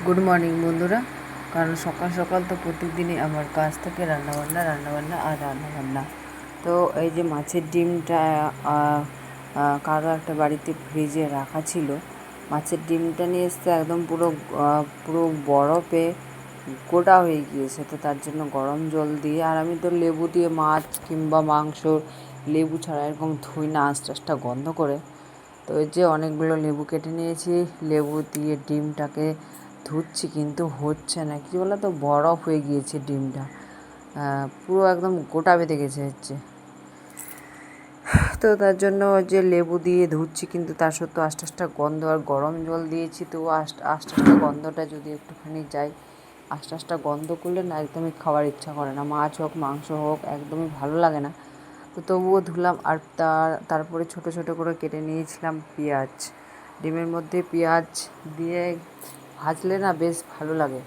Good morning বন্ধুরা। কারণ সকাল সকাল তো প্রত্যেকদিনই আমার কাজ থাকে রান্নাবান্না। তো এই যে মাছের ডিমটা কারো একটা বাড়িতে ফ্রিজে রাখা ছিল, মাছের ডিমটা নিয়ে এসছে একদম পুরো বরফে গোটা হয়ে গিয়েছে। তো তার জন্য গরম জল দিয়ে, আর আমি তো লেবু দিয়ে মাছ কিংবা মাংস লেবু ছাড়া এরকম ধুই না, আঁশটা গন্ধ করে। তো এই যে অনেকগুলো লেবু কেটে নিয়েছি, লেবু দিয়ে ডিমটাকে ধুচ্ছি, কিন্তু হচ্ছে না, কী বলো তো, বরফ হয়ে গিয়েছে ডিমটা, পুরো একদম গোটা বেঁধে গেছে হচ্ছে। তো তার জন্য যে লেবু দিয়ে ধুচ্ছি, কিন্তু তার সত্ত্বেও আস্তে গন্ধ, আর গরম জল দিয়েছি, তো আস্তে গন্ধটা যদি একটুখানি যায়, আস্তে গন্ধ করলে না একদমই খাওয়ার ইচ্ছা করে না, মাছ হোক মাংস হোক একদমই ভালো লাগে না। তো তবুও ধুলাম। আর তারপরে ছোট ছোট করে কেটে নিয়েছিলাম পেঁয়াজ, ডিমের মধ্যে পেঁয়াজ দিয়ে ভাজলে না বেশ ভালো লাগে।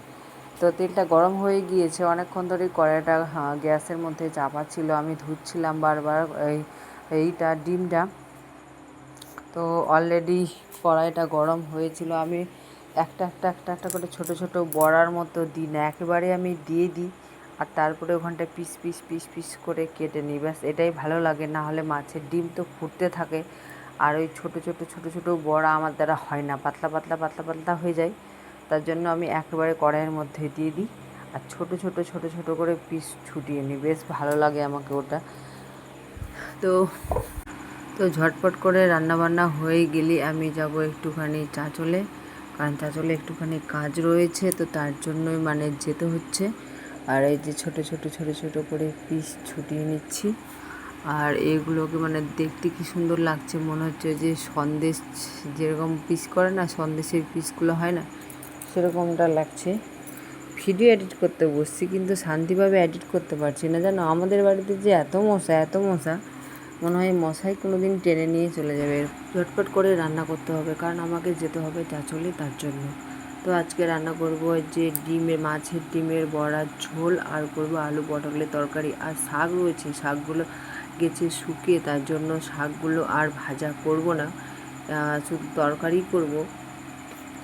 তো তেলটা গরম হয়ে গিয়েছে, অনেকক্ষণ ধরেই কড়াইটা গ্যাসের মধ্যে চাপা ছিল, আমি ধুচ্ছিলাম বারবার এইটা ডিমটা। তো অলরেডি কড়াইটা গরম হয়েছিল, আমি একটা করে ছোট ছোট বড়ার মতো দিই না, একেবারে আমি দিয়ে দিই, আর তারপরে ওখানটায় পিস করে কেটে নিই, ব্যাস এটাই ভালো লাগে। না হলে মাছের ডিম তো ফুটতে থাকে, আর ওই ছোট ছোট বড়া আমার দ্বারা হয় না, পাতলা হয়ে যায়। তার জন্য আমি একেবারে কড়াইয়ের মধ্যে দিয়ে দিই, আর ছোট ছোট করে পিস ছুটিয়ে নিই, বেশ ভালো লাগে আমাকে ওটা। তো তো ঝটপট করে রান্নাবান্না হয়ে গেলে আমি যাব একটুখানি চাঁচলে, কারণ চাঁচলে একটুখানি কাজ রয়েছে, তো তার জন্যই যেতে হচ্ছে। আর এই যে ছোট করে পিস ছুটিয়ে নিচ্ছি, আর এগুলোকে দেখতে কি সুন্দর লাগছে, মনে হচ্ছে যে সন্দেশ যেরকম পিস করে না, সন্দেশের পিসগুলো হয় না, সেরকমটা লাগছে। ভিডিও এডিট করতে বসছি, কিন্তু শান্তিভাবে এডিট করতে পারছি না, জানো আমাদের বাড়িতে যে এত মশা, মনে হয় মশাই কোনো দিন টেনে নিয়ে চলে যাবে। ঝটপট করে রান্না করতে হবে, কারণ আমাকে যেতে হবে চাঁচলে, তার জন্য। তো আজকে রান্না করব যে মাছের ডিমের বড়ার ঝোল, আর করব আলু পটলের তরকারি, আর শাক রয়েছে, শাকগুলো গেছে শুকিয়ে, তার জন্য শাকগুলো আর ভাজা করব না, শুধু তরকারি করব।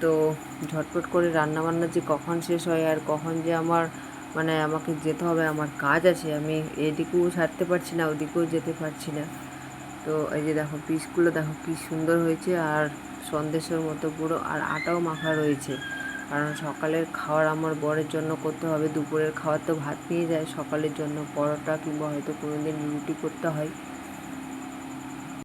তো ঝটপট করে রান্নাবান্না যে কখন শেষ হয়, আর কখন যে আমাকে যেতে হবে, আমার কাজ আছে, আমি এদিকেও ছাড়তে পারছি না, ওদিকেও যেতে পারছি না। তো এই যে দেখো পিসগুলো দেখো কী সুন্দর হয়েছে, আর সন্দেশের মতো পুরো, আর আটাও মাখা রয়েছে, কারণ সকালের খাওয়ার আমার বরের জন্য করতে হবে, দুপুরের খাওয়ার তো ভাত নিয়ে যায়, সকালের জন্য পরোটা কিংবা হয়তো কোনো দিন রুটি করতে হয়।